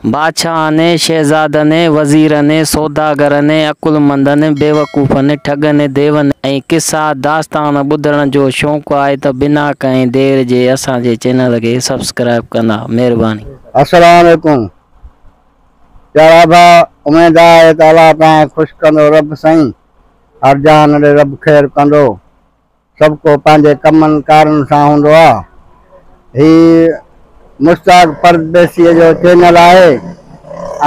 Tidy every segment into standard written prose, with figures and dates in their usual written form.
बादशाह ने, शहजादा ने, वज़ीर ने, सौदागर ने, अकुलमंद ने, बेवकूफ़ ने, ठग ने, देव ने ऐं किस्सा दास्तान ॿुधण जो शौक़ु आहे त बिना कंहिं देर जे असांजे चैनल खे सब्सक्राइब कंदा। महिरबानी। अस्सलाम वालेकुम। प्यारा भाउ, उम्मीद आहे त अलाह तव्हां ख़ुशि कंदो। रब साईं हर जहान ॾे रब ख़ैर कंदो। सभु को पंहिंजे कमनि कारनि सां हूंदो आहे। ही मुश्ताक परदेसीअ जो चैनल आहे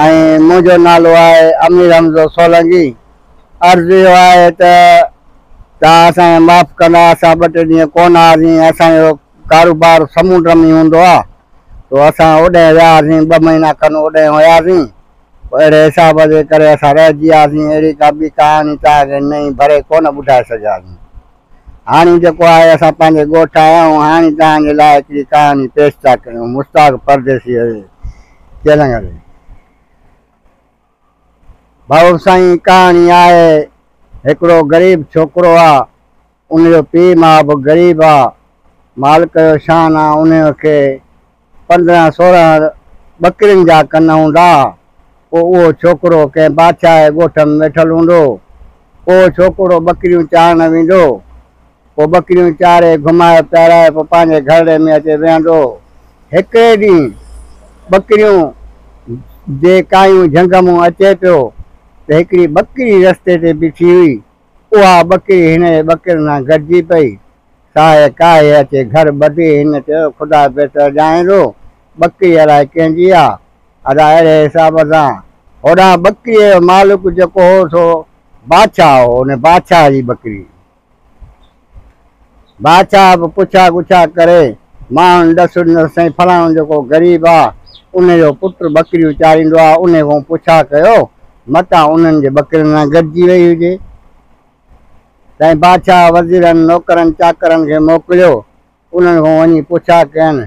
ऐं मुंहिंजो नालो आहे अमीर हमज़ो सोलंकी। अर्ज़ु इहो आहे त तव्हां असांखे माफ़ु कंदा। असां 2-3 ॾींहं कोन आयासीं। असांजो कारोबार समुंड में हूंदो आहे तो असां ओॾे वियासीं। 2 महीना खनि ओॾे हुयासीं। अहिड़े हिसाब जे करे असां रहिजी वियासीं। अहिड़ी का ॿी कहाणी तव्हांखे नई भरे कोन ॿुधाए सघियासीं। हाणे जेको आहे असां पंहिंजे ॻोठ आया आहियूं। हाणे तव्हांजे लाइ हिकिड़ी कहाणी पेश था कयूं मुश्ताक परदेसीअ जे चैनल ते। भाऊ साईं, कहाणी आहे हिकिड़ो ग़रीब छोकिरो आहे। उनजो पीउ माउ बि ग़रीब आहे। मालिक जो शान आहे। उनखे 15-16 ॿकरियुनि जा कन हूंदा। पोइ उहो छोकिरो कंहिं बादशाह जे ॻोठ में वेठल हूंदो। पोइ छोकिरो ॿकरियूं चारण वेंदो। पोइ ॿकरियूं चारे घुमाए पियाराए पोइ पंहिंजे घर में अचे वेहंदो। हिकिड़े ॾींहुं ॿकरियूं जे कायूं झंग मूं अचे पियो त हिकिड़ी ॿकरी रस्ते ते बीठी हुई। उहा ॿकरी हिन जे ॿकरियुनि सां गॾिजी पई। साहे काहे अचे घर ॿधी। हिन चयो ख़ुदा बहितर ॼाणे थो ॿकरी अलाए कंहिंजी आहे। अदा अहिड़े हिसाब सां होॾां ॿकरीअ जो मालिक जेको हो सो बादशाह हो। उन बादशाह जी ॿकरी। बादशाह बि पुछा गुछा करे माण्हुनि ॾसु ॾिनो साईं फलाणो जेको ग़रीब आहे उनजो पुटु ॿकरियूं चारींदो आहे। उन खां पुछा कयो मतां उन्हनि जे ॿकरियुनि सां गॾिजी वई हुजे। साईं बादशाह वज़ीरनि नौकरनि चाकरनि खे मोकिलियो। उन्हनि खां वञी पुछा कयनि।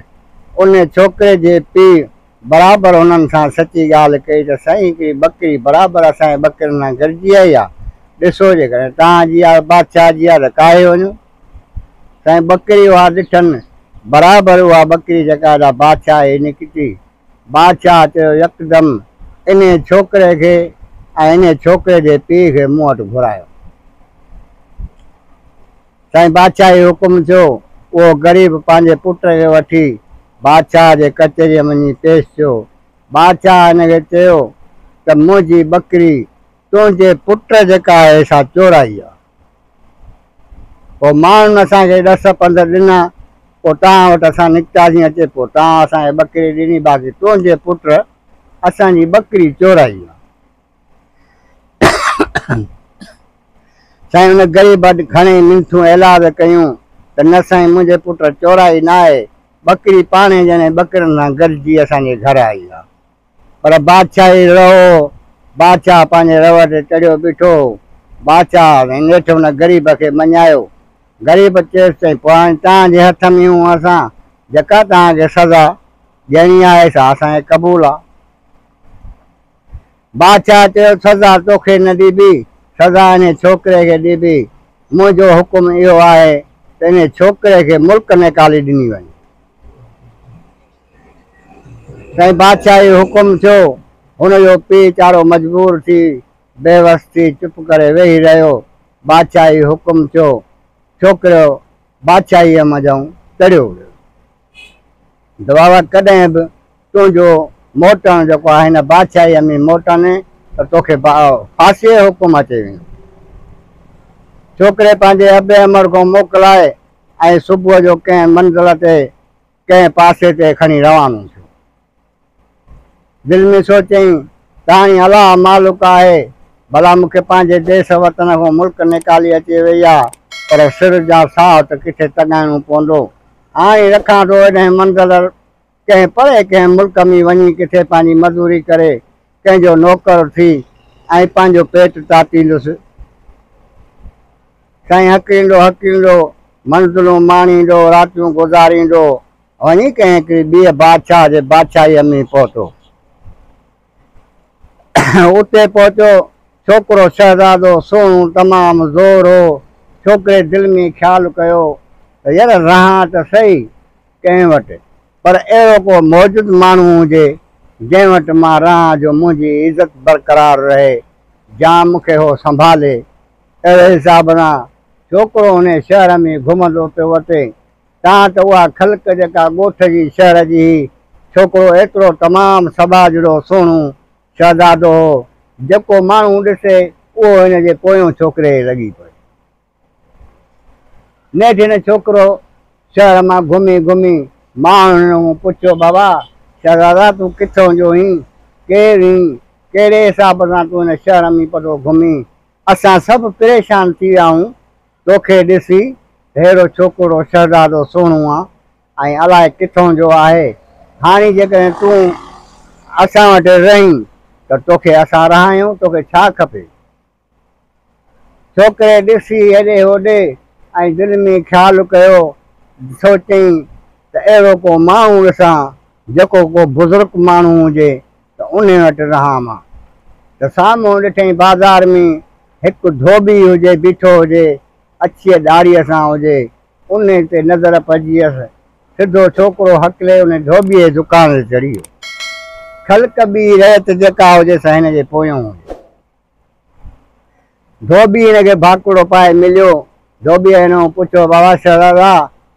उन छोकिरे जे पीउ बराबरि उन्हनि सां सची ॻाल्हि कई त साईं हिकिड़ी ॿकरी बराबरि असांजे ॿकरियुनि सां गॾिजी आई आहे। ॾिसो जे करे तव्हांजी आहे बादशाह जी आहे त काहे वञो। साईं ॿकरी उहा ॾिठनि बराबरि उहा ॿकरी जेका बादशाह जी निकिती। बादशाह चयो यकदमि इन छोकिरे खे ऐं इन छोकिरे जे पीउ खे मूं वटि घुरायो। साईं बादशाह जो हुकुम थियो। उहो ग़रीब पंहिंजे पुट खे वठी बादशाह जे कचहरीअ में वञी पेश थियो। बादशाह हिनखे चयो त मुंहिंजी ॿकरी तुंहिंजे पुट जेका आहे सा चोराई आहे। पोइ माण्हुनि असांखे 10-15 ॾिना। पोइ तव्हां वटि असां निकितासीं अचे। पोइ तव्हां असांखे ॿकरी ॾिनी। बाक़ी तुंहिंजे पुट असांजी ॿकरी चोराई आहे। साईं हुन ग़रीब वटि घणे मिंथूं इलाज कयूं त न साईं मुंहिंजे पुट चोराई न आहे। ॿकरी पाणे ॼणे ॿकरियुनि सां गॾिजी असांजे घर आई आहे। पर बादशाही रहो। बादशाह पंहिंजे रव ते चढ़ियो बीठो। बादशाह नेठि हुन ग़रीब खे मञायो। ग़रीब चयोसि साईं पोइ हाणे तव्हांजे हथ में हूं असां जेका तव्हांखे सज़ा ॾियणी आहे सा असांखे क़बूल आहे। बादशाह चयो सज़ा तोखे न ॾिबी, सज़ा इन छोकिरे खे ॾिबी। मुंहिंजो हुकुम इहो आहे त इन छोकिरे खे मुल्क निकाली ॾिनी वञे। साईं बादशाह जो हुकुम थियो। हुनजो पीउ चारो मजबूर थी बेवस थी चुप करे वेही रहियो। बादशाह जो हुकुम थियो। छोकिरो बादशाहीअ मज़ाऊं चढ़ियो वियो। त बाबा कॾहिं बि तुंहिंजो मोटणु जेको आहे हिन बादशाहीअ में मोटनि त तोखे फांसीअ जो हुकुम अचे वेंदो। छोकिरे पंहिंजे अबे अमर खां मोकिलाए ऐं सुबुह जो कंहिं मंज़िल ते कंहिं पासे ते खणी रवानो थियो। दिलि में सोचईं ताणी अलाह मालिक आहे। भला मूंखे पंहिंजे देश वतन खां मुल्क निकाली अची वई आहे पर सिर जा साह त किथे तॻाइणो पवंदो। हाणे रखां थो हेॾे मंज़िल कंहिं परे कंहिं मुल्क में वञी किथे पंहिंजी मज़दूरी करे कंहिंजो नौकर थी ऐं पंहिंजो पेट तातींदुसि। साईं हकींदो मंज़िलूं माणींदो रातियूं गुज़ारींदो वञी कंहिं हिकिड़ी ॿिए बादशाह जे बादशाहीअ में पहुतो। उते पहुचो। छोकिरो शहज़ादो सुहिणो तमामु ज़ोर हो। छोकिरे दिलि में ख़्यालु कयो त यार रहां त सही कंहिं वटि पर अहिड़ो को मौजूदु माण्हू हुजे जंहिं वटि मां रहां जो मुंहिंजी इज़त बरक़रार रहे, जाम मूंखे हो संभाले। अहिड़े हिसाब सां छोकिरो हुन शहर में घुमंदो पियो वठे। तव्हां त उहा ख़ल्क़ जेका ॻोठ जी शहर जी छोकिरो एतिरो तमामु सभा जहिड़ो सुहिणो शहज़ादो हो, जेको माण्हू ॾिसे उहो हिन जे पोयों छोकिरे लॻी पए। नेठि हिन छोकिरो शहर मां घुमी घुमी माण्हुनि पुछियो, बाबा शहज़ादा तूं किथां जो आहीं, केरु आहीं, कहिड़े हिसाब सां तूं हिन शहर में पतो घुमी? असां सभु परेशान थी विया आहियूं तोखे ॾिसी, अहिड़ो छोकिरो शहज़ादो सुहिणो आहे ऐं अलाए किथां जो आहे। हाणे जेकॾहिं तूं असां वटि रहीं त तोखे असां रहायूं, तोखे छा खपे? छोकिरे ॾिसी हेॾे होॾे ऐं दिलि में ख़्यालु कयो, सोचईं त अहिड़ो को माण्हू ॾिसां जेको को बुज़ुर्ग माण्हू हुजे त उन वटि रहां मां। त साम्हूं ॾिठईं बाज़ार में हिकु धोबी हुजे बीठो हुजे, अछीअ ॾाड़ीअ सां हुजे, उन ते नज़र पइजी वियसि। सिधो छोकिरो हकले उन धोबीअ जे दुकान ते चढ़ी वियो। ख़ल्क़ बि रहत जेका हुजे सा हिन जे पोयों हुजे। धोबी हिन खे भाकुड़ो पाए मिलियो। धोबीअ हिन पुछियो, बाबा शहज़ादा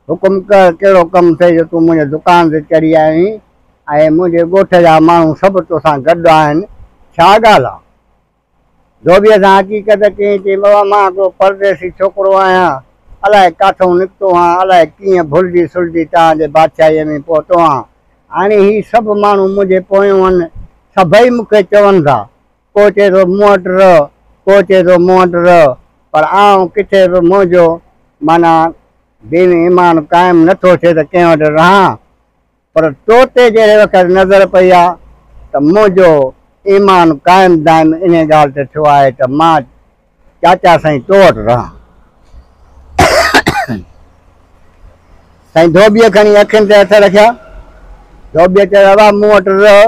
हुकुम कर, कहिड़ो कमु थिए जो तूं मुंहिंजे दुकान ते चढ़ी आहीं ऐं मुंहिंजे ॻोठ जा माण्हू सभु तोसां गॾु आहिनि, छा ॻाल्हि आहे? धोबीअ सां हक़ीक़त कई, चई बाबा मां हिकिड़ो परदेसी छोकिरो आहियां, अलाए किथां निकितो आहियां, अलाए कीअं भुलिजी सुलिजी तव्हांजे बादशाहीअ में पहुतो आहियां। हाणे ही सभु माण्हू मुंहिंजे पोयों आहिनि, सभई मूंखे चवनि था, को चए थो मूं वटि रह, को चए थो मूं वटि रह, पर आउं किथे बि मुंहिंजो माना दीन ईमान क़ाइमु नथो थिए त कंहिं वटि रहां। पर तो ते जहिड़े वक़्तु नज़र पई आहे त मुंहिंजो ईमान क़ाइमु दाइम इन ॻाल्हि ते थियो आहे त मां चाचा साईं तो वटि रहां। साईं धोबीअ खणी अखियुनि ते हथ रखिया। धोबीअ चयो, बाबा मूं वटि रह,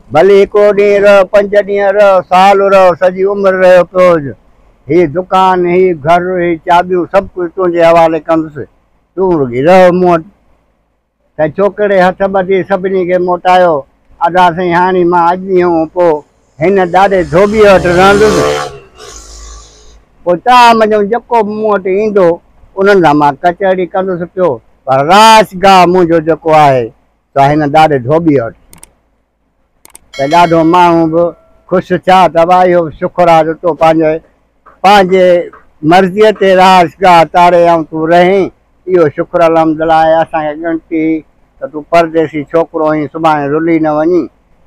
भली हिकिड़ो ॾींहुं रह, 5 ॾींहं रह, साल रह, सॼी उमिरि रहियो पियो हुजे, ही दुकान, ही घर, ही चाबियूं सभु कुझु तुंहिंजे हवाले कंदुसि, तूं रुॻी रह मूं वटि। त छोकिरे हथ ॿधी सभिनी खे मोटायो, अदा साईं हाणे मां अॼु ॾींहं पोइ हिन ॾाढे धोबीअ वटि रहंदुसि, पोइ तव्हां मुंहिंजो जेको मूं वटि ईंदो उन्हनि सां मां कचहरी कंदुसि पियो, पर राजगाह मुंहिंजो जेको आहे त हिन ॾाढे धोबीअ वटि। त ॾाढो माण्हू बि ख़ुशि थिया त भाई इहो शुक्र आहे जो तो पंहिंजे मर्ज़ीअ ते राजगाह तारे ऐं तूं रहीं, इहो शुक्र अलहमदिल्ला असांखे ॻणती त तूं परदेसी छोकिरो आहीं, सुभाणे रुली न वञी,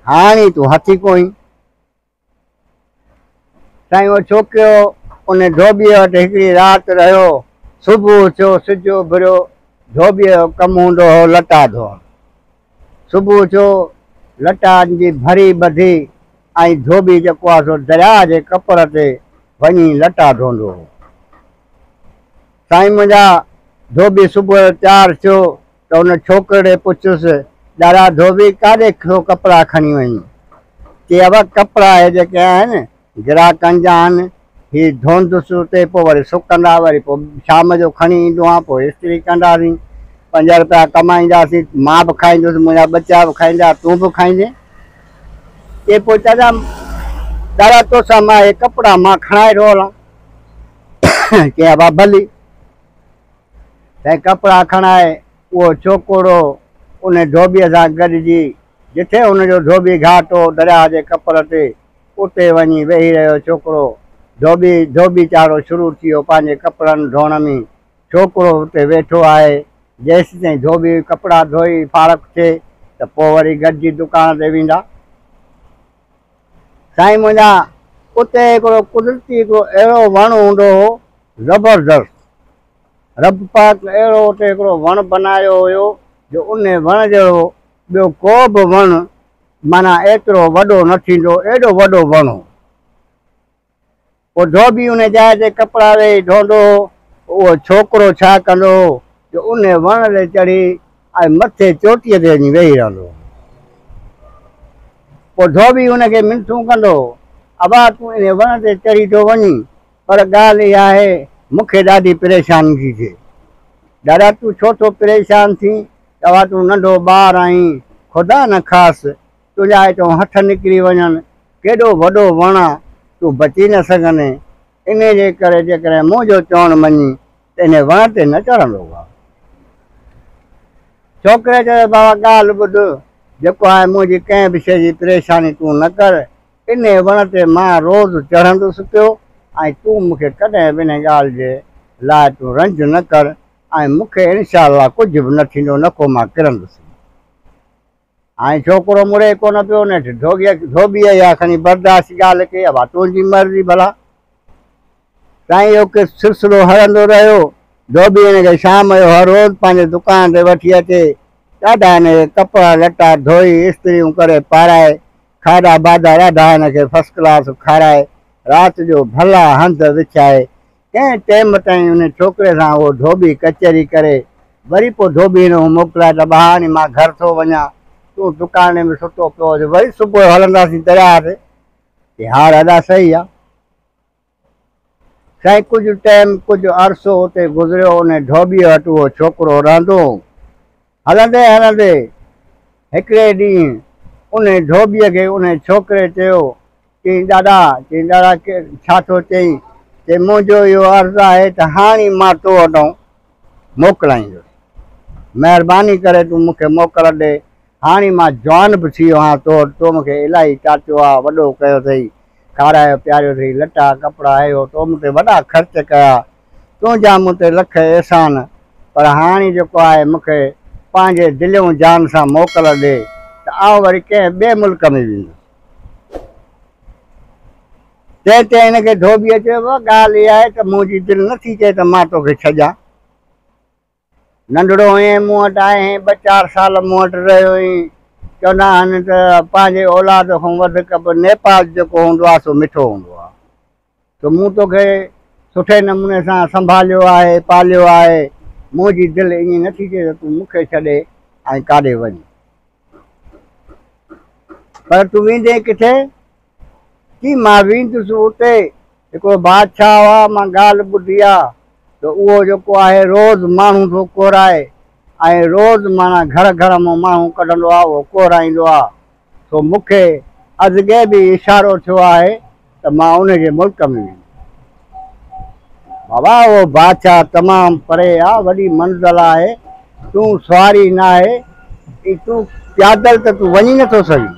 हाणे तूं हथी कोई। साईं उहो छोकिरो उन धोबीअ वटि हिकिड़ी राति रहियो। सुबुह थियो, सिज उभिरियो, धोबीअ जो कमु हूंदो हो लटा धोअणु। सुबुह थियो, लटा जी भरी ॿधी ऐं धोबी जेको आहे सो दरिया जे कपर ते वञी लटा धोईंदो हो। साईं मुंहिंजा धोबी सुबुह जो तयारु थियो त हुन छोकिरे पुछियुसि, ॾाढा धोबी काॾे कपिड़ा खणी वञी? चई अब कपिड़ा हे जेके आहिनि ग्राहकनि जा आहिनि, ही धोईंदुसि उते, पोइ वरी सुकंदा, वरी पोइ शाम जो खणी ईंदो आहियां, पोइ इस्त्री कंदासीं, 5 रुपया कमाईंदासीं, मां बि खाईंदुसि, मुंहिंजा बच्चा बि खाईंदा, तूं बि खाईंदे। ये पोइ चाचा दादा तोसां मां हे कपिड़ा मां खणाए थो हलां। चई बाबा भली। साईं कपिड़ा खणाए उहो छोकिरो उन धोबीअ सां गॾिजी, जिथे हुनजो धोबी घाट हो दरिया जे कपर ते, उते वञी वेही रहियो छोकिरो। धोबी चारो शुरू थी वियो पंहिंजे कपिड़नि धोअण में। छोकिरो उते वेठो आहे, जेसि ताईं धोबी कपिड़ा धोई फारक थिए त पोइ वरी गॾिजी दुकान ते वेंदा। साईं मुंहिंजा उते हिकिड़ो कुदरती हिकिड़ो अहिड़ो वणु हूंदो हो ज़बरदस्त, रब पाक अहिड़ो उते हिकिड़ो वणु बनायो हुयो जो उन वण जहिड़ो ॿियो को बि वणु माना एतिरो वॾो न थींदो, एॾो वॾो वणु हो। पोइ धोबी उन जाइ ते कपिड़ा वेही धोईंदो हो, उहो छोकिरो छा कंदो हो जो उन वण ते चढ़ी ऐं मथे चोटीअ ते वञी वेही रहंदो हो। पोइ धोबी हुनखे मिनथूं कंदो, अबा तूं इन वण ते चढ़ी थो वञी, पर ॻाल्हि इहा आहे मूंखे ॾाढी परेशानी थी थिए। दादा तूं छो थो परेशान थी? चवा तूं नंढो ॿारु आहीं, ख़ुदा न ख़ासि तुंहिंजा हितां हथ निकिरी वञनि, केॾो वॾो वण आहे, तूं बची न सघंदे। इन जे करे जेकॾहिं मुंहिंजो चवणु मञी त इन वण ते न चढ़ंदो आहे। छोकिरे चयो बाबा ॻाल्हि ॿुध, जेको आहे मुंहिंजी कंहिं बि शइ जी परेशानी तूं न कर, इन वण ते मां रोज़ु चढ़ंदुसि पियो ऐं तूं मूंखे कॾहिं बि इन ॻाल्हि जे लाइ तूं रंज न कर ऐं मूंखे इनशाअल्लाह कुझु बि न थींदो, न को मां किरंदुसि। ऐं छोकिरो मुड़े कोन पियो, नेठि धोबीअ या खणी बर्दाश्त ॻाल्हि कई, अब तुंहिंजी मर्ज़ी भला। साईं इहो के सिलसिलो हलंदो रहियो। धोबी हिनखे शाम जो हर रोज़ु पंहिंजे दुकान ते वठी अचे, ॾाढा हिनखे कपिड़ा लटा धोई इस्त्रियूं करे पाराए, खाधा बाधा ॾाढा हिनखे फर्स्ट क्लास खाराए, राति जो भला हंध विछाए, कंहिं टाइम ताईं उन छोकिरे सां उहो धोबी कचहरी करे, वरी पोइ धोबी हिन मोकिलाए त ॿाहिरि मां घर थो वञा, तूं दुकान में सुठो पियो हुजे, वरी सुबुह जो हलंदासीं दरिया ते। हा ॾाढा सही आहे साईं। कुझु टाइम, कुझु अरसो उते गुज़रियो, उन धोबीअ वटि उहो छोकिरो रहंदो। हलंदे हलंदे हिकिड़े ॾींहुं उन धोबीअ खे उन छोकिरे चयो, चई ॾाढा छा थो चई, चई मुंहिंजो इहो अर्ज़ु आहे त हाणे मां तो वटि मोकिलाईंदुसि, महिरबानी करे तूं मूंखे मोकल ॾे। हाणे मां जवान बि थी वियो आहियां, तो मूंखे इलाही टाटियो आहे, वॾो कयो अथई, खारायो पीआरियो अथई, लटा कपिड़ा आयो, तो मूं ते वॾा ख़र्च कया, तुंहिंजा मूं ते लख एहसान, पर हाणे जेको आहे मूंखे पंहिंजे दिलियों जान सां मोकल ॾे त आउं वरी कंहिं ॿिए मुल्क में वेंदुसि। ते हिनखे धोबीअ चयो, ॻाल्हि इहा आहे त मुंहिंजी दिलि नथी चए त मां तोखे छॾियां। नंढड़ो हुएं मूं वटि आहीं, 2-4 साल मूं वटि रहियो हुई, चवंदा आहिनि त पंहिंजे औलाद खां वधीक बि नेपाल जेको हूंदो आहे सो मिठो हूंदो आहे। त मूं तोखे सुठे नमूने सां संभालियो आहे, पालियो आहे, मुंहिंजी दिलि ईअं नथी चए त तूं मूंखे छॾे ऐं काॾे वञी। पर तूं वेंदे किथे? की मां वेंदुसि उते, हिकिड़ो बादशाह हुआ, मां ॻाल्हि ॿुधी आहे त उहो जेको आहे रोज़ु माण्हू थो कोराए ऐं रोज़ु माना घर घर मां माण्हू कढंदो आहे, उहो कोराईंदो आहे। सो मूंखे अॼु बि इशारो थियो आहे त मां उनजे मुल्क में वेंदुसि। बाबा उहो बादशाह तमामु परे आहे, वॾी मंज़िल आहे, तूं सुवारी न आहे, तूं पैदल त तूं वञी नथो सघीं,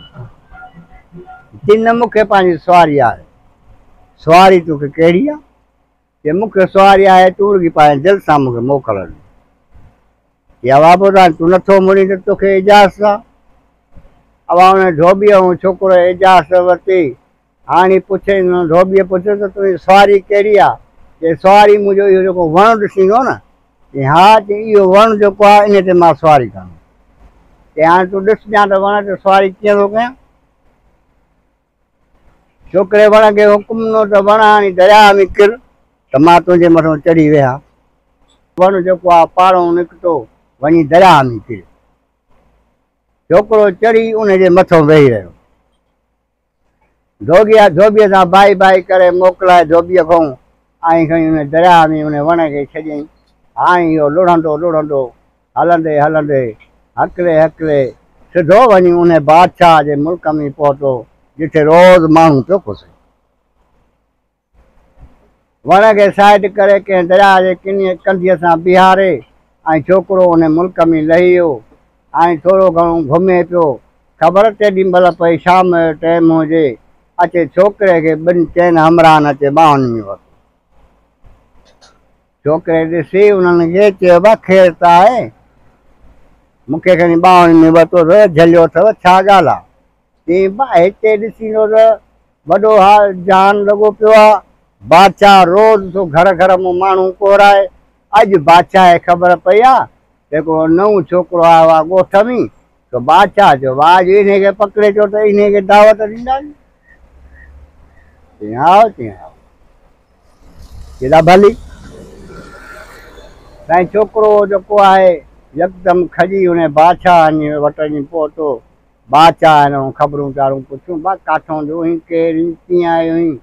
जिन मूंखे पंहिंजी सुवारी आहे। सुवारी तोखे कहिड़ी आहे? जे मूंखे सुवारी आहे, तूं रुॻी पंहिंजे दिलि सां मूंखे मोकल ॾे। या बाबा तूं नथो मुड़ी त तोखे इजाज़त आहे। अब उन धोबीअ ऐं छोकिरो इजाज़त वरिती। हाणे पुछे धोबीअ पुछियो त तुंहिंजी सुवारी कहिड़ी आहे? चई सुवारी मुंहिंजो इहो जेको वणु ॾिसींदो न, चई हा, चई इहो वणु जेको आहे इन ते मां सुवारी कंदुमि। चई हाणे तूं ॾिसजांइ त वण ते सुवारी कीअं थो कयां। छोकिरे वण खे हुकुम ॾिनो त वण हाणे दरिया में किर त मां तुंहिंजे मथां चढ़ी विया। वण जेको आहे पाड़ो निकितो, वञी दरिया में किर। छोकिरो चढ़ी उनजे मथां वेही रहियो। धोबीअ सां बाई बाई करे मोकिलाए धोबीअ खां ऐं खणी उन दरिया में उन वण खे छॾियईं। हाणे इहो लुढ़ंदो लुढ़ंदो हलंदे हलंदे हकिले सिधो वञी उन बादशाह जे मुल्क में पहुतो, जिथे रोज़ माण्हू पियो पुसे। वण खे साइड करे कंहिं दरिया जे कंधीअ सां बीहारे ऐं छोकिरो उन मुल्क में लही वियो ऐं थोरो घणो घुमे पियो। ख़बर तेॾी महिल पई शाम जो टाइम हुजे, अचे छोकिरे खे 2 चइनि हमराहनि अचे ॿाहुनि में वरितो। छोकिरे ॾिसी उन्हनि खे चयो, बा ख़ैर त आहे, मूंखे खणी ॿाहुनि में वरितो अथव, झलियो अथव, छा ॻाल्हि आहे? चई बा हिते ॾिसींदो त वॾो हाल जान लॻो पियो आहे, बादशाह रोज़ तो घर घर मां माण्हू कोराए। अॼु बादशाह खे ख़बर पई आहे त हिकिड़ो नओं छोकिरो आयो आहे ॻोठ में, त बादशाह चयो अॼु इनखे पकिड़े चयो त इनखे दावत ॾींदासीं। चई हा, चई हा, चई भली। साईं छोकिरो जेको आहे यकदमि खजी उन बादशाह वटि वञी पहुतो। बादशाह हिन ख़बरूं चारूं पुछियूं, बा काथों जो हुई, केरु कीअं आयो हुई?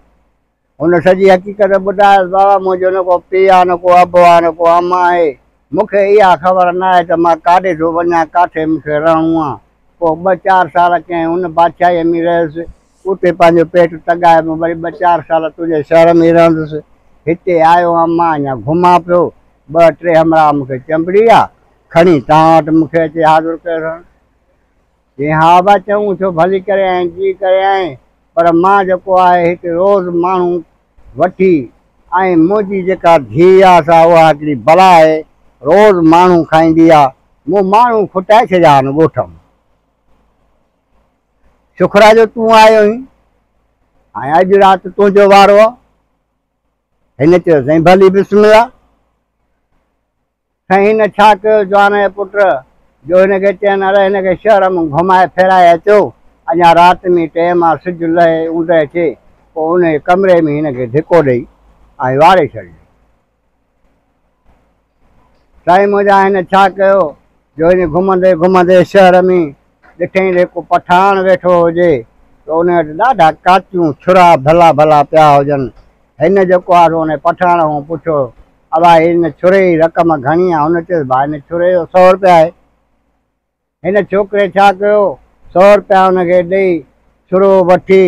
हुन सॼी हक़ीक़त ॿुधायसि, बाबा मुंहिंजो न को पीउ आहे, न को अबु आहे, न को अम्मा आहे, मूंखे इहा ख़बर न आहे त मां काॾे थो वञा, काथे मूंखे रहणो आहे। पोइ 2-4 साल कंहिं हुन बादशाही में रहियुसि, उते पंहिंजो पेट टॻाए वरी 2-4 साल तुंहिंजे शहर में रहंदुसि। हिते आयो आहियां मां अञा घुमां पियो, 2-3 हमरा मूंखे चंबड़ी आहे, खणी तव्हां वटि मूंखे अची हाज़ुर कयो। चई हा बा चऊं छो, भली करे आहीं, जी करे आहीं, पर मां जेको आहे हिते रोज़ माण्हू वठी ऐं मुंहिंजी जेका धीउ आहे सा उहा हिकिड़ी बला आहे, रोज़ माण्हू खाईंदी आहे, मूं माण्हू खुटाए छॾिया आहिनि ॻोठ में। शुक्र जो तूं आयो आहीं, ऐं अॼु राति तुंहिंजो वारो आहे। हिन चयो साईं भली बिस्मिल्लाह। साईं हिन छा कयो जवान जे पुट जो हिनखे चइनि अरे हिनखे शहर में घुमाए फिराए अचो, अञा राति में टाइम आहे, सिजु लहे ऊंदहि अचे, पोइ उन कमरे में हिनखे धिको ॾेई ऐं वारे छॾियो। साईं मुंहिंजा हिन छा कयो जो हिन घुमंदे घुमंदे शहर में ॾिठईं त को पठान वेठो हुजे, त उन वटि ॾाढा काचियूं छुरा भला भला पिया हुजनि। हिन जेको आहे उन पठान खां पुछियो अलाए हिन छुरे जी रक़म घणी आहे? हुन चयोसि भाउ हिन छुरे जो 100 रुपया आहे। हिन छोकिरे छा कयो 100 रुपया हुनखे ॾेई छुरो वठी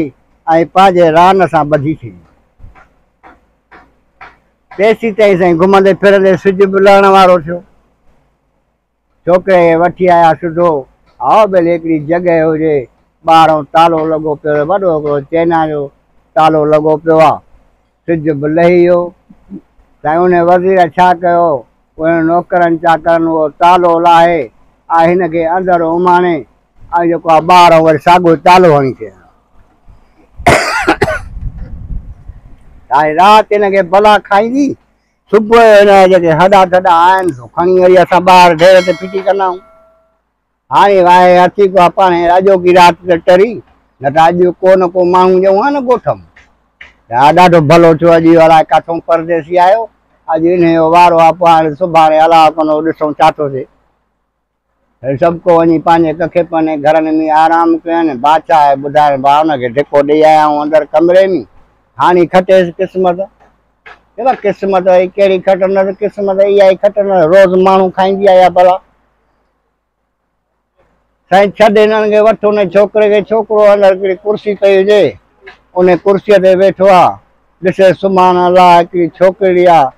ऐं पंहिंजे रान सां ॿधी छॾी। तेसीं ताईं साईं घुमंदे फिरंदे सिजु बि लहण वारो थियो। छोकिरे खे वठी आया सिधो, हा भले हिकिड़ी जॻह हुजे, ॿाहिरों तालो लॻो पियो, वॾो हिकिड़ो चैना जो तालो लॻो पियो आहे, सिजु बि लही वियो। साईं उन वज़ीर छा कयो, उन नौकरनि चाकरनि उहो तालो लाहे ऐं हिनखे अंदरि उमाणे ऐं जेको आहे ॿाहिरों वरी साॻियो तालो हणी छॾियो। साईं राति हिनखे भला खाईंदी, सुबुह जो हिन जेके हॾा थॾा आहिनि सो खणी वरी असां ॿाहिरि ढेर ते फिटी कंदा आहियूं। हाणे वाहे अची को पाण अॼोकी राति त टरी, न त अॼु को न को माण्हू ॼऊं आहे न ॻोठ में, हा ॾाढो भलो थियो अॼु अलाए किथां परदेसी आयो, अॼु इन जो वारो आहे, पोइ हाणे सुभाणे अलाह कंदो ॾिसूं छा थो थिए। सभु को वञी पंहिंजे कखे पंहिंजे घरनि में आराम कयनि। बादशाह आहे ॿुधाइनि भाउ हुनखे धिको ॾेई आया आहियूं अंदरि कमरे में, हाणे खटेसि क़िस्मत। चयो क़िस्मत ई कहिड़ी खटंदसि, क़िस्मत इहा ई खटंदसि, रोज़ माण्हू खाईंदी आहे या भला। साईं छॾ हिननि खे, वठि हुन छोकिरे खे, छोकिरो अंदरि हिकिड़ी कुर्सी पई हुजे, उन कुर्सीअ ते वेठो आहे, ॾिसे सुभाणे अलाह हिकिड़ी छोकिरी आहे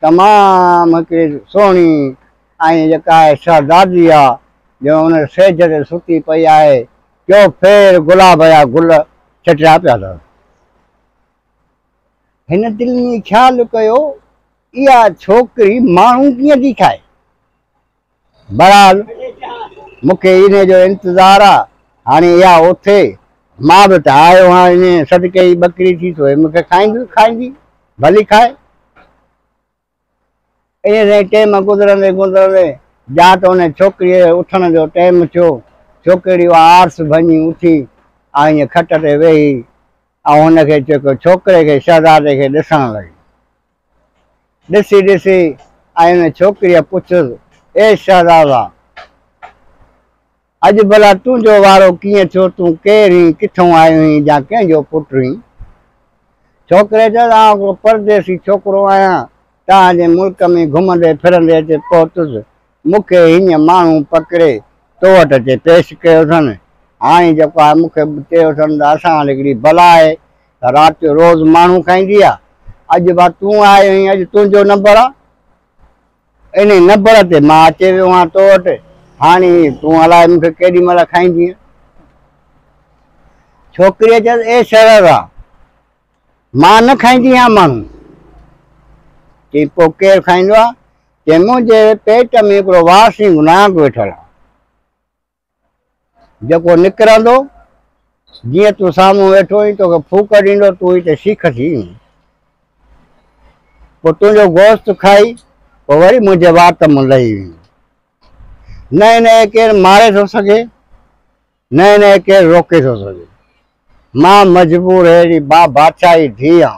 तमामु हिकिड़ी सुहिणी ऐं जेका आहे शहज़ादी आहे, जो हुन सेज ते सुती पई आहे, जो फेर गुलाब जा गुल छटिया पिया अथव। हिन दिलि में ख़्यालु कयो इहा छोकिरी माण्हू कीअं थी खाए। बहरहाल मूंखे इन जो इंतज़ारु आहे, हाणे इहा उथे, मां बि त आयो आहियां, इन सदके जी ॿकरी थी थो मूंखे खाईंदी भली खाए। इन सां टाइम गुज़रंदे गुज़रंदे जात हुन छोकिरीअ उथण जो टाइम थियो। छोकिरी उहा आरस भञी उथी ऐं ईअं खट ते वेही ऐं हुनखे जेको छोकिरे खे शहज़ादे खे ॾिसणु लॻी। ॾिसी ॾिसी ऐं हुन छोकिरीअ पुछियुसि, ए शहज़ादा अॼु भला तुंहिंजो वारो कीअं थियो, तूं केरु आहीं, किथां आयो आहीं, या कंहिंजो पुटु आहीं? छोकिरे चयो आउं परदेसी छोकिरो आहियां, तव्हांजे मुल्क में घुमंदे फिरंदे हिते पहुतुसि, मूंखे हीअं माण्हू पकिड़े तो वटि अचे पेश कयो अथनि। हाणे जेको आहे मूंखे चयो अथनि त असां वटि हिकिड़ी बला आहे त राति जो रोज़ माण्हू खाईंदी आहे, अॼु बा तूं आयो आहीं, अॼु तुंहिंजो नंबर आहे, इन नंबर ते मां अचे वियो आहियां तो वटि, हाणे तूं अलाए मूंखे केॾी महिल खाईंदीअ। छोकिरीअ चयोसि ए शहज़ादा मां न खाईंदी आहियां माण्हू। चई पोइ केरु खाईंदो आहे? चई मुंहिंजे पेट में हिकिड़ो वासिंग नांग वेठल आहे, जेको निकिरंदो जीअं तूं साम्हूं वेठो आहीं तोखे फूक ॾींदो, तूं हिते सीख थी, पोइ तुंहिंजो गोश्त खाई पोइ वरी मुंहिंजे वात में लही वेंदी। न हिनखे केरु मारे थो सघे, न हिनखे केरु रोके थो सघे। मां मजबूर अहिड़ी बादशाही धीउ आहियां,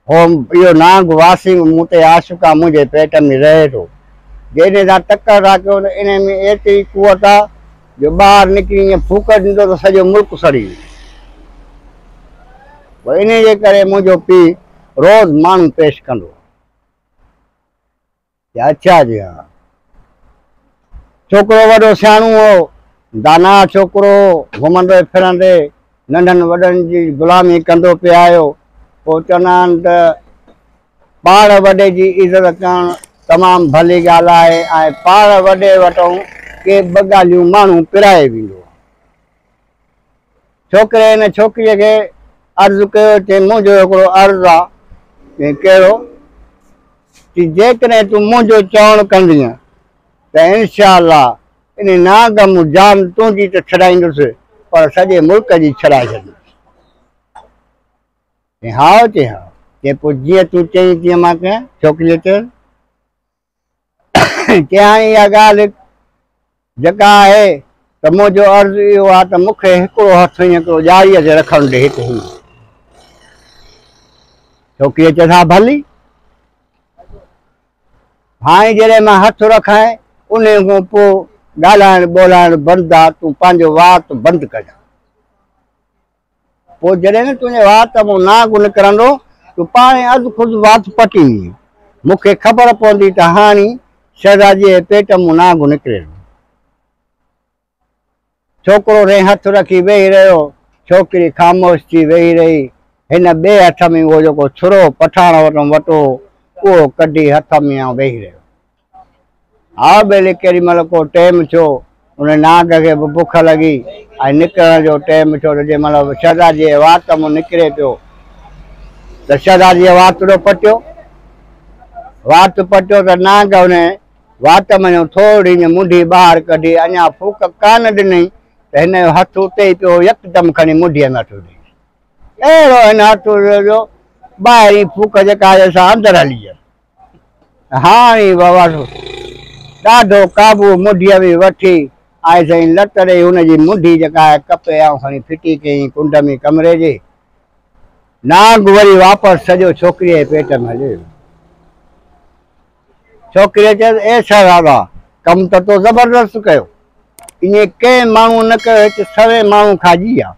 हो इहो नांग वासिंग मूं ते आशिक़ु आहे, मुंहिंजे पेट में रहे थो। जंहिं सां टकर था कयो त इन में एतिरी कुवत आहे जो ॿाहिरि निकिरी ईअं फूक ॾींदो त सॼो मुल्क सड़ी वेंदो। इन जे करे मुंहिंजो पीउ रोज़ माण्हू पेश कंदो। अच्छा जी हा। छोकिरो वॾो सियाणो हो, दाना छोकिरो घुमंदे फिरंदे नंढनि वॾनि जी ग़ुलामी कंदो पियो आयो। पोइ चवंदा आहिनि त पाण वॾे जी इज़त करणु तमामु भली ॻाल्हि आहे ऐं पाण वॾे वटूं के ॿ ॻाल्हियूं माण्हू पिराए वेंदो। छोकिरे हिन छोकिरीअ खे अर्ज़ु कयो, चई मुंहिंजो हिकिड़ो अर्ज़ु आहे। कहिड़ो? कि जेकॾहिं तूं मुंहिंजो चवणु कंदीअ त इंशाअल्लाह इन नाग मूं जान तुंहिंजी त छॾाईंदुसि पर सॼे मुल्क जी छॾाए छॾींदुसि। हा चई हा। चई पोइ जीअं तूं चई तीअं मां कयां। छोकिरीअ चयो कि हाणे इहा ॻाल्हि जेका आहे त मुंहिंजो अर्ज़ु इहो आहे त मूंखे हिकिड़ो हथु हिकिड़ो ॼारीअ ते रखणु ॾे हिते ही। छोकिरीअ चयो हा भली। हाणे जॾहिं मां हथु रखां उन खां पोइ ॻाल्हाइणु ॿोलाइणु बंदि आहे। तूं पंहिंजो वात बंदि कजां। पोइ जॾहिं न तुंहिंजे वात मां नाग निकिरंदो तूं पाणे अधु ख़ुदि वात पटींदी। मूंखे ख़बर पवंदी त हाणे शहज़ादीअ जे पेट मां नाग निकिरे। छोकिरो रे हथु रखी वेही रहियो। छोकिरी ख़ामोश थी वेही रही। हिन ॿिए हथ में उहो जेको छुरो पठाण वटि वठो उहो कढी हथ में वेही रहियो। हा बेले केॾी महिल को टाइम थियो उन नाग खे बि बुख लॻी ऐं निकिरण जो टाइम थियो त जंहिं महिल शहज़ादीअ जे वात मां निकिरे पियो त शहज़ादीअ वातिड़ो पटियो। वात पटियो त नाग उन वात में थोरी मुंडी ॿाहिरि कढी अञा फूक कान ॾिनई त हिन जो हथु उते ई पियो यकदमि खणी मुंडीअ में हथु ॾेई। अहिड़ो हिन हथु जो ॿाहिरीं फूक जेका आहे असां अंदरि हली विया। हाणे बाबा ॾाढो काबू मुंडीअ में वठी ऐं साईं लत ॾेई हुनजी मुंडी जेका आहे कपे ऐं खणी फिटी कयईं कुंड में कमरे जे। नाग वरी वापसि सॼो छोकिरीअ जे पेट में हलियो। छोकिरीअ चयो ए शहज़ादा कमु त तो ज़बरदस्त कयो। ईअं कंहिं माण्हू न कयो। हिते सवे माण्हू खाइजी विया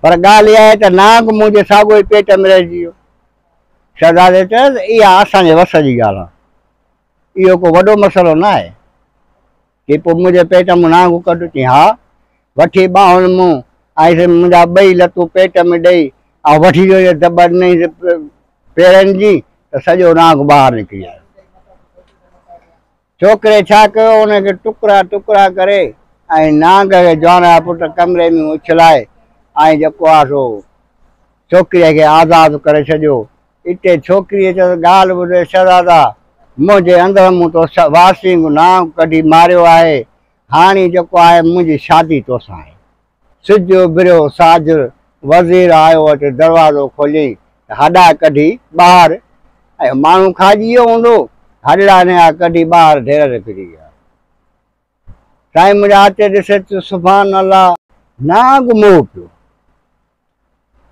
पर ॻाल्हि इहा आहे त नाग मुंहिंजे साॻियो ई पेट में रहिजी वियो। शहज़ादे चयो इहा असांजे वस जी ॻाल्हि आहे। इहो को वॾो मसइलो न आहे। कि पोइ मुंहिंजे पेट मां नाग कढ। चई हा। वठी ॿाहुनि मूं ऐं मुंहिंजा ॿई लतूं पेट में ॾेई ऐं वठी वियो दॿ ॾिनई पेरनि जी त सॼो नाग ॿाहिरि निकिरी आयो। छोकिरे छा कयो उनखे टुकड़ा टुकड़ा करे ऐं नाग खे जवान पुट कमरे में उछलाए ऐं जेको आहे सो छोकिरीअ खे आज़ादु करे छॾियो। इते छोकिरीअ चयो ॻाल्हि ॿुधे शहज़ादा मुंहिंजे अंदरि मूं तो वासी नाग कढी मारियो आहे। हाणे जेको आहे मुंहिंजी शादी तोसां आहे। सिज उभिरियो साजुर वज़ीर आयो अचे दरवाज़ो खोलियईं त हॾा कढी ॿाहिरि ऐं माण्हू खाइजी वियो हूंदो। हॾड़ा नया कढी ॿाहिरि ढेर ते फिरी विया। साईं मुंहिंजा अचे ॾिसे त सुभान अल्लाह नाग मोह पियो।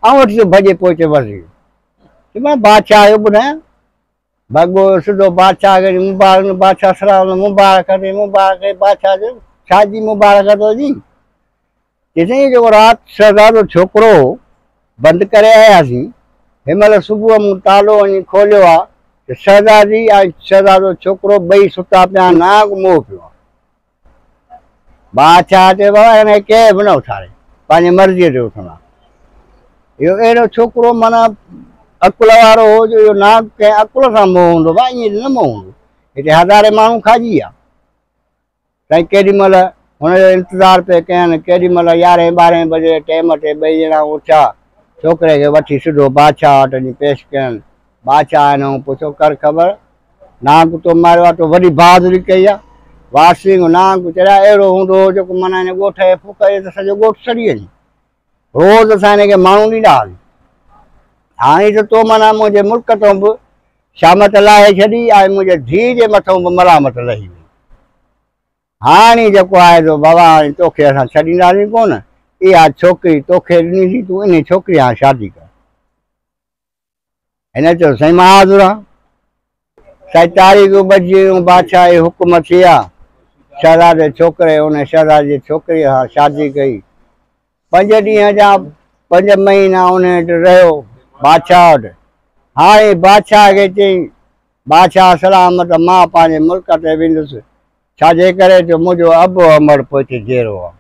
ऐं वठी भॼे पोइ वज़ीर मां बादशाह जो ॿुधायां भॻो सिधो बादशाह खे मुबारक बादशाह सलाम मुबारक मुबारक बादशाह जो छाजी मुबारक थो ॾी। चई जेको राति शहज़ादो छोकिरो बंदि करे आयासीं हिन महिल सुबुह मूं तालो वञी खोलियो आहे त शहज़ादी ऐं शहज़ादो छोकिरो ॿई सुता पिया। नाग मोह पियो आहे। बादशाह चयो बाबा हिन कंहिं बि न उथारे पंहिंजी मर्ज़ीअ ते उथंदा। इहो अहिड़ो छोकिरो माना अकुल वारो हो जो इहो नाग कंहिं अकुल सां मोह हूंदो भाई ईअं न मोह हूंदो। हिते हज़ारे माण्हू खाइजी विया। साईं केॾी महिल हुनजो इंतज़ारु पिया कयनि। केॾी महिल 11-12 बजे टाइम ते ॿई ॼणा उथिया छोकिरे खे वठी सिधो बादशाह वटि वञी पेश कयनि। बादशाह हिन पुछो कर ख़बर नाग तो मारियो आहे तो वॾी बहादुरी कई आहे। वासी नाग चढ़िया अहिड़ो हूंदो हो जेको माना हिन ॻोठ जे फूक त सॼो ॻोठ सड़ी वञे। रोज़ असां हिनखे माण्हू ॾींदा हुआसीं। हाणे त तो माना मुंहिंजे मुल्क तो बि शामत लाहे छॾी ऐं मुंहिंजे धीउ जे मथां बि मलामत लही वई। हाणे जेको आहे तो बाबा हाणे तोखे असां छॾींदासीं कोन। इहा छोकिरी तोखे ॾिनीसीं तूं इन छोकिरीअ सां शादी कर। हिन चयो साईं मां हाज़ुर आहियां। साईं तारीख़ूं बची वियूं। बादशाह जी हुकुम थी आहे। शहज़ादे छोकिरे उन शहज़ादी जी छोकिरीअ सां शादी कई। 5 ॾींहं जा 5 महीना उन वटि रहियो बादशाह वटि। हाणे बादशाह खे चई बादशाह सलामत मां पंहिंजे मुल्क ते वेंदुसि छाजे करे जो मुझो अब अमर पोचे जेरो आ।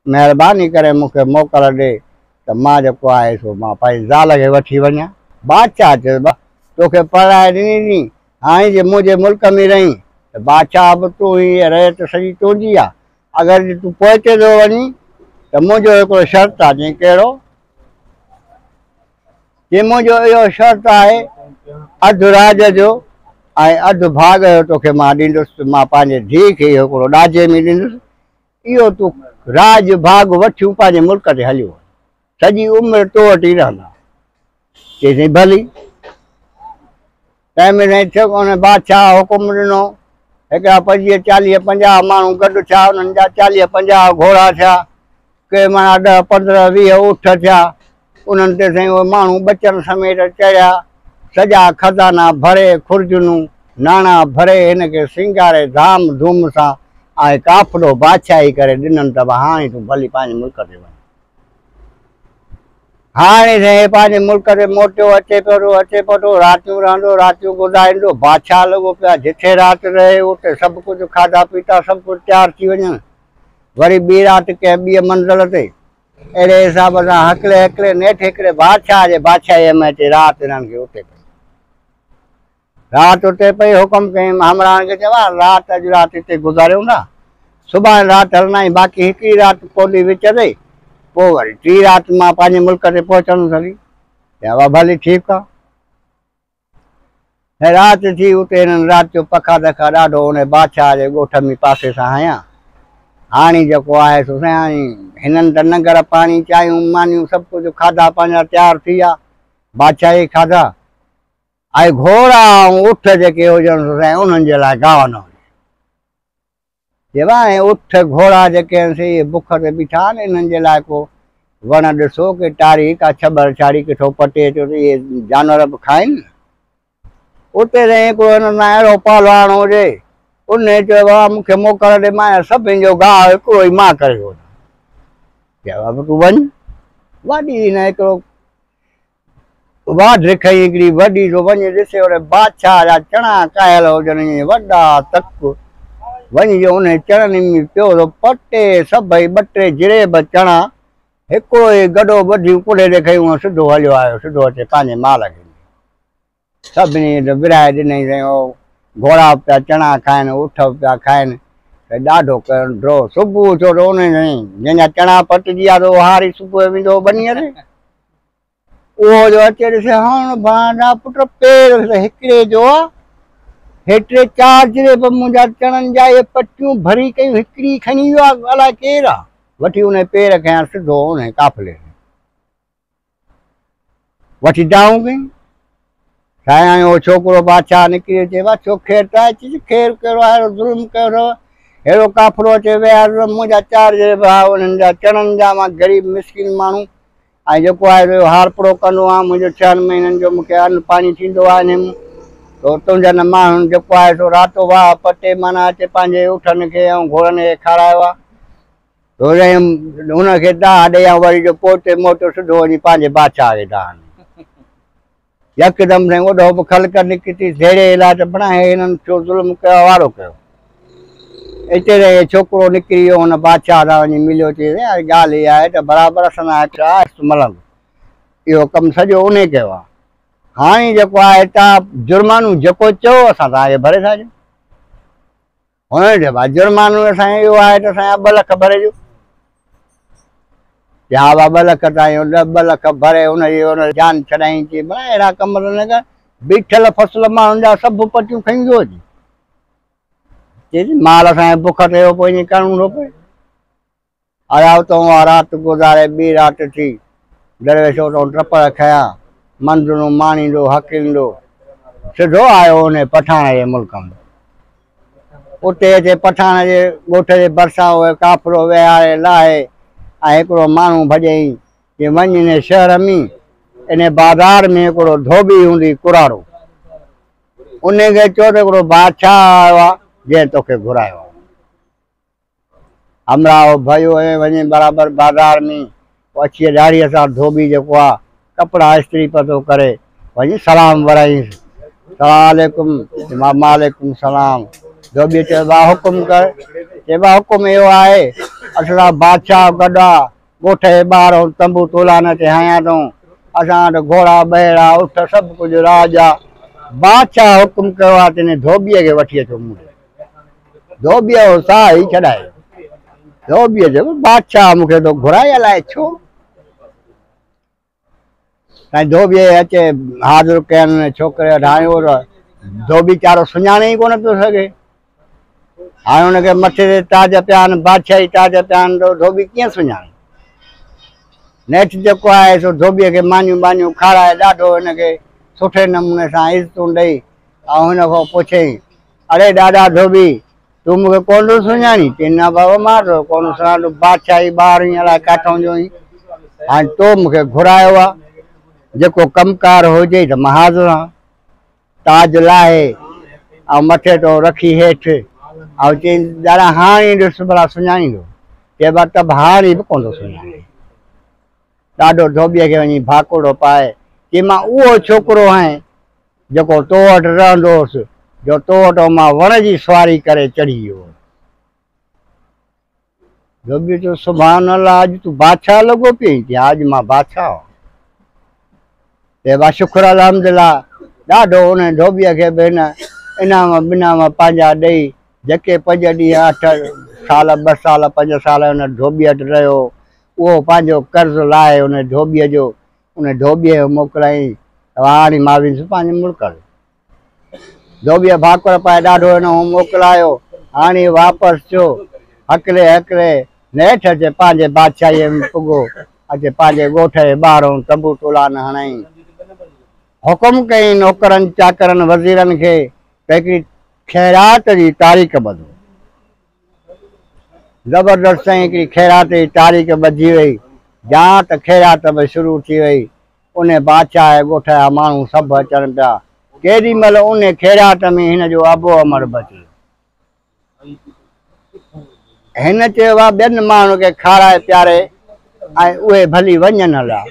मेहरबानी करे मुखे मोकल दे त मां जेको आहे सो मां पंहिंजी ज़ाल खे वठी वञा। बादशाह चयो तोखे पढ़ाए ॾिनी नी, हाणे जे मुंहिंजे मुल्क में रही त बादशाह बि तूं ही रहे त सॼी तुंहिंजी आहे। अगरि तूं पोइते थो वञी त मुंहिंजो हिकिड़ो शर्त आहे। चई कहिड़ो? जे मुंहिंजो इहो शर्त आहे अधु राज जो ऐं अधु भाग जो तोखे मां ॾींदुसि। मां पंहिंजे धीउ खे हिकिड़ो ॾाजे में ॾींदुसि। इहो तूं राज भाग वठियूं पंहिंजे मुल्क ते हलियो सॼी उमिरि तो वटि ई रहंदा। चईं भली। तंहिंमें थियो उन बादशाह हुकुम ॾिनो हिकिड़ा 25 40 50 माण्हू गॾु थिया। उन्हनि जा 40 50 घोड़ा थिया, के माना 10 15 20 ऊठ थिया। उन्हनि ते साईं उहे माण्हू बचन समेत चढ़िया, सॼा खज़ाना भरे, खुर्जनूं नाणा भरे, हिनखे सिंगारे धाम धूम सां ऐं काफ़िलो बादशाही करे ॾिननि त हाणे तूं भली पंहिंजे मुल्क ते वञ। हाणे साईं पंहिंजे मुल्क ते मोटियो, अचे पियो रातियूं रहंदो, रातियूं गुज़ारींदो। बादशाह लॻो पिया जिथे राति रहे उते सभु कुझु खाधा पीता सभु कुझु तयारु थी वञनि। वरी ॿी राति कंहिं ॿी मंज़िल ते अहिड़े हिसाब सां हकिले नेठि हिकिड़े बादशाह जे बादशाहीअ में अचे राति हिननि खे उते पई। राति उते पई, हुकुम कयईं हमराहनि खे चवां राति अॼु राति हिते गुज़ारियूं था, सुभाणे राति हलंदा बाक़ी हिकिड़ी राति पवंदी विच ते, पोइ वरी टी राति मां पंहिंजे मुल्क ते पहुचंदुसि हली। चयो भली ठीकु आहे। राति थी उते हिननि राति जो पखा दखा ॾाढो उन बादशाह जे ॻोठ में पासे सां हयां। हाणे जेको आहे सो साईं हिननि त नंगर पाणी चांहियूं मानियूं सभु कुझु खाधा पंहिंजा तयारु थी विया। बादशाही खाधा ऐं घोड़ा ऐं ऊठ जेके हुजनि साईं उन्हनि जे लाइ गांव न हुजे। चइबा ऐं ऊठ घोड़ा जेके आहिनि से बुख ते बीठा आहिनि, इन्हनि जे लाइ को वण ॾिसो की टारी का छबर छाड़ी किथो पटे अचो त इहे जानवर बि खाइनि। उते साईं हिकिड़ो हिन सां अहिड़ो पहलवान हुजे, उन चयो मूंखे मोकल ॾे, मां सभिनि जो गाहु हिकिड़ो ई मां करे वञा। चयो तूं वञ। वॾी हिन हिकिड़ो वाढ खई हिकिड़ी वॾी, जो वञी ॾिसे ओड़े बादशाह जा चणा कायल हुजनि वॾा तक, वञी जो उन चणनि में पियो थो पटे सभई 2-3 जिरेब चणा हिकिड़ो ई गॾो ॿधियूं पुढे ते खयूं, सिधो हलियो आयो, सिधो अचे पंहिंजे माल खे। सभिनी विराए ॾिनई साईं। उहो घोड़ा पिया चणा खाइनि, ऊठ पिया खाइनि, ॾाढो ड्रो। सुबुह थियो त उन जंहिंजा चणा पटिजी विया त हारी सुबुह वेंदो बनीअ ते, उहो जो अचे ॾिसे हाणे भाणा पुट पेर हिकिड़े जो आहे, हेतिरे 4 जिरेब मुंहिंजा चणनि जा इहे पटियूं भरी कयूं, हिकिड़ी खणी वियो आहे, अलाए केरु आहे। वठी उन पेर खे सिधो उन काफ़िले वठी डाऊं कई। साईं उहो छोकिरो बादशाह निकिरी अचे, छो खेर त अची खेर कहिड़ो अहिड़ो ज़ुल्म कयो अथव, अहिड़ो काफ़िलो अचे विया मुंहिंजा 4 जिरेब उन्हनि जा चणनि जा, मां ग़रीब मिसकिन माण्हू ऐं जेको आहे हारपड़ो कंदो आहियां, मुंहिंजो 6 महीननि जो मूंखे अन्न पाणी थींदो आहे हिन में, तो तुंहिंजनि माण्हुनि जेको आहे सो रातो वाह पटे माना अचे पंहिंजे ऊठनि खे ऐं घोड़नि खे खारायो आहे। हुनखे दाह ॾेई वरी जो पोते मोटियो सिधो वञी पंहिंजे बादशाह खे दाह यकदमि साईं ओॾो बि ख़लक निकिती, जहिड़े इलाज बणाए हिननि छो ज़ुल्म कयो, वारो कयो। हिते रहे छोकिरो निकिरी वियो, हुन बादशाह सां वञी मिलियो। चई ॻाल्हि इहा आहे त बराबरि असां मलंदो, इहो कमु सॼो उन कयो आहे। हाणे जेको आहे तव्हां जुर्मानो जेको चयो असां तव्हांखे भरे था ॾियूं। हुन चइबो जुर्मानो असांजो इहो आहे त असांजा 2 लख भरे ॾियो। हा 2 लख ताईं 2 लख भरे हुनजी जान छॾाई। चई भला अहिड़ा कम न कर, बीठल फसल माण्हुनि जा सभु पटियूं खणी थो अची। चई माल असांजे बुख ते पोइ ईअं करिणो थो पए। आया उतां राति गुज़ारे, ॿी राति थी, दरवेश उतां टपड़ खया, मंज़िलूं माणींदो हकींदो, सिधो आयो उन पठाण जे मुल्क में। उते अचे पठाण जे ॻोठ जे भरिसां उहे काफ़िलो विहारे लाहे ऐं हिकिड़ो माण्हू भॼई कि वञ इन शहर में, इन बाज़ार में हिकिड़ो धोबी हूंदी कुराड़ो, उन खे चयो त हिकिड़ो बादशाह आयो आहे जंहिं तोखे घुरायो आहे। हमराह भयो ऐं वञे बराबरि बाज़ार में अची ॾाढ़ीअ सां धोबी जेको आहे कपिड़ा इस्त्री पतो करे वञी सलाम वराईंसि, सलाम वालेकुम। मां वालेकुम सलाम। धोबी चयो हुकुम कर। चइबा हुकुम इहो आहे असां बादशाह गॾा ॻोठ जे ॿाहिरि तंबू तोलान ते हयां अथऊं। असां वटि घोड़ा ॿेड़ा उठ सभु कुझु राज आहे। बादशाह हुकुम कयो आहे त धोबीअ खे वठी अचो मूं ॾे। धोबीअ जो साह ई छॾाए। धोबीअ चयो बादशाह मूंखे तो घुराए अलाए छो। साईं धोबीअ अचे हाज़िर कयनि छोकिरे वटि आयो धोबी चारो सुञाणे ई कोन पियो सघे। हाणे हुनखे मथे ते ताज पिया आहिनि बादशाही ताज पिया आहिनि त धोबी कीअं सुञाणे। नेठि जेको आहे सो धोबीअ खे मानियूं बानियूं खाराए ॾाढो हिनखे सुठे नमूने सां इज़तूं ॾेई ऐं हिन खां पुछियईं अड़े ॾाढा धोबी तूं मूंखे कोन थो सुञाणी। चई न बाबा मां तो कोन सुञाणो बादशाही ॿार ई अलाए किथां जो ई। हाणे तो मूंखे घुरायो आहे जेको कमकार हुजे त मां हाज़िर आहियां। ताज लाहे ऐं मथे तो रखी हेठि ऐं चई ॾाढा हाणे ॾिस भला सुञाणींदो। चइबा त हाणे बि कोन थो सुञाणे। ॾाढो धोबीअ खे वञी भाकुड़ो पाए चई मां उहो छोकिरो आहियां जेको तो वटि रहंदो हुउसि जो तो वटि मां वण जी सवारी करे चढ़ी वियो। धोबी चयो सुभाणे अलाह अॼु तूं बादशाह लॻो पई। चई अॼु मां बादशाह आहियां। चइबा शुक्र अल्हम्दुलिल्लाह। ॾाढो उन धोबीअ खे बि इनाम बिनाम पंहिंजा ॾेई जेके 5 ॾींहं 8 साल 2 साल 5 साल हुन धोबीअ वटि रहियो उहो पंहिंजो कर्ज़ु लाहे उन धोबीअ जो उन धोबीअ खे मोकिलाईं हाणे मां वेंदुसि पंहिंजे मुल्क। धोबीअ भाकुर पाए ॾाढो हिन मोकिलायो। हाणे वापसि थियो हकले हकले नेठि अचे पंहिंजे बादशाहीअ में पुॻो। अचे पंहिंजे ॻोठ जे ॿाहिरों तंबू तोलान हणाई। हुकुम कई नौकरनि चाकरनि वज़ीरनि खे त हिकिड़ी ख़ैरात जी तारीख़ ॿधो। ज़बरदस्त साईं हिकिड़ी ख़ैरात जी तारीख़ ॿधी वई। जात ख़ैरात बि शुरू थी वई। उन बादशाह जे ॻोठ जा माण्हू सभु अचनि पिया। केॾी महिल उन ख़ैरात में हिन जो अबो अमर बचे। हिन चयो आहे ॿियनि माण्हुनि खे खाराए पीआरे ऐं उहे भली वञनि हलिया।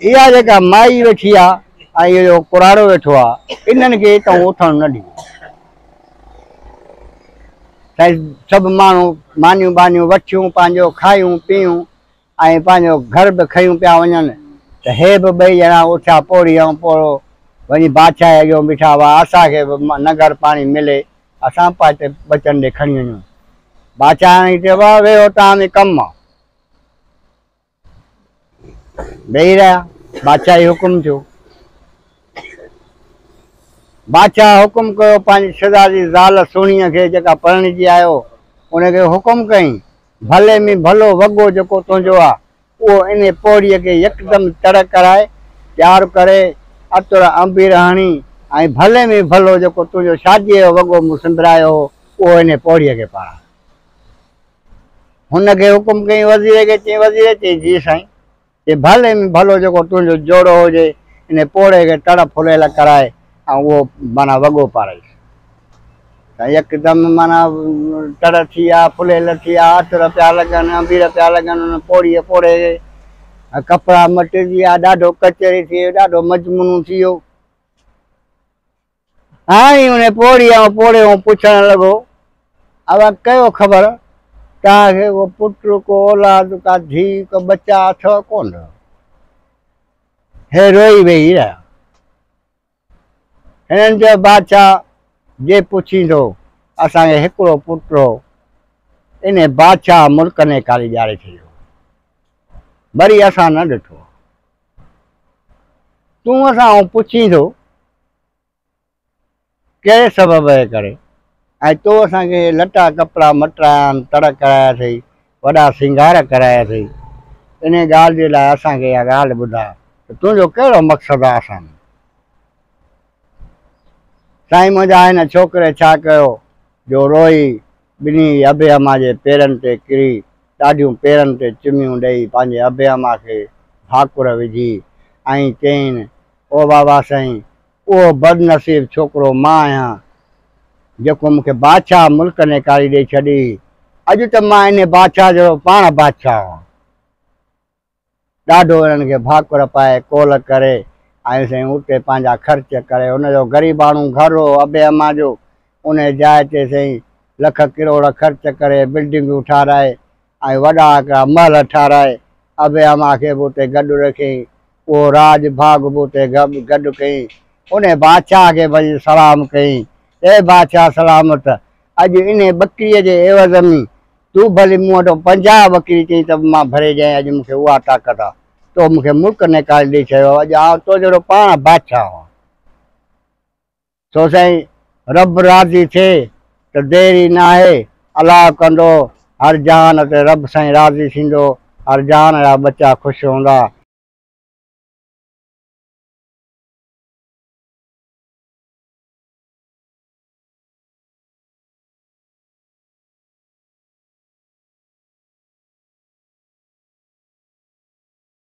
इहा जेका माई वेठी आहे ऐं इहो कुराड़ो वेठो आहे इन्हनि खे हितां उथणु न ॾियो। साईं सभु माण्हू मानियूं बानियूं वठियूं पंहिंजो खायूं पीयूं ऐं पंहिंजो घर बि खयूं पिया वञनि त हे बि 2 ॼणा उथिया पोड़ी ऐं पोड़ो वञी बादशाह अॻियां बीठा हुआ असांखे बि नगर पाणी मिले असां पंहिंजे बचनि ॾे खणी वञूं। बादशाह चयो आहे वेहो तव्हां में कमु आहे। वेही रहिया। बादशाह हुकुम थियो। बादशाह हुकुम कयो पंहिंजी शहज़ादी ज़ाल सुहिणीअ खे जेका परिणिजी आयो उनखे हुकुम कई भले में भलो वॻो जेको तुंहिंजो आहे उहो इन पोड़ीअ खे यकदमि तड़क कराए तयारु करे अतुर अंबीर हणी ऐं भले में भलो जेको तुंहिंजो शादीअ जो वॻो मूं सिंबरायो हो उहो इन पोड़ीअ खे पाराए। हुनखे हुकुम कई वज़ीर खे। चई वज़ीर चई जी साईं। चई भले में भलो जेको तुंहिंजो जोड़ो हुजे इन पोड़े खे तड़ फुलियल कराए ऐं उहो माना वॻो पाराईसि। त यकदमि माना तड़ थी विया फुलियल थी विया अतर पिया लॻनि अंबीर पिया लॻनि उन पोड़ीअ पोड़े कपिड़ा मटिजी विया ॾाढो कचरी थी वियो ॾाढो मजमूनो थी वियो। हाणे उन पोड़ी ऐं पोड़े पुछणु लॻो अब कयो ख़बर तव्हांखे को पुट को औलाद का धीउ को बच्चा अथव कोन। हे रोई वेही रहिया। हिननि चयो बादशाह जे पुछींदो असांखे हिकिड़ो पुटु हो इन बादशाह मुल्क ने कारी ॼारे छॾियो वरी असां न ॾिठो। तूं असां पुछींदो कहिड़े सबब जे करे ऐं तो असांखे लटा कपिड़ा मटाया आहिनि तड़ कराया अथई वॾा सिंगार कराया अथई इन ॻाल्हि जे लाइ असांखे इहा ॻाल्हि ॿुधा त तुंहिंजो कहिड़ो मक़सदु आहे असां में। साईं मुंहिंजा हिन छोकिरे छा कयो जो रोई ॿिन्ही अबे अम्मा जे पेरनि ते किरी ॾाढियूं पेरनि ते चुमियूं ॾेई पंहिंजे अबे अम्मा खे भाकुर विझी ऐं चयईं ओ बाबा साईं उहो बदनसीब छोकिरो मां आहियां जेको मूंखे बादशाह मुल्क ने कारी ॾेई छॾी। अॼु त मां इन बादशाह जो पाण बादशाह आहियां। ॾाढो हिननि खे भाकुर पाए कोल करे ऐं साईं उते पंहिंजा ख़र्च करे हुनजो ग़रीब माण्हू घर हो अबे अम्मा जो उन जाइ ते साईं लख करोड़ ख़र्च करे बिल्डिंगूं ठाराए ऐं वॾा हिकिड़ा महल ठाराए अबे अमा खे बि उते गॾु रखियईं। उहो राज भाग बि उते गॾु कयईं। उन बादशाह खे वञी सलाम कयईं, ए बादशाह सलामत, अॼु इन बकरीअ जे एवज़ में तूं भली मूं वटि 50 बकरी चई त मां भरे ॾियां। अॼु मूंखे उहा ताक़त आहे, तो मूंखे मुल्क निकाले ॾेई छॾियो। अॼु आउं तो जहिड़ो पाण बादशाह आहियां। सो साईं रब राज़ी थिए त देरी न आहे, अलाह कंदो हर जहान ते रब साईं राज़ी थींदो, हर जहान जा बच्चा ख़ुशि हूंदा।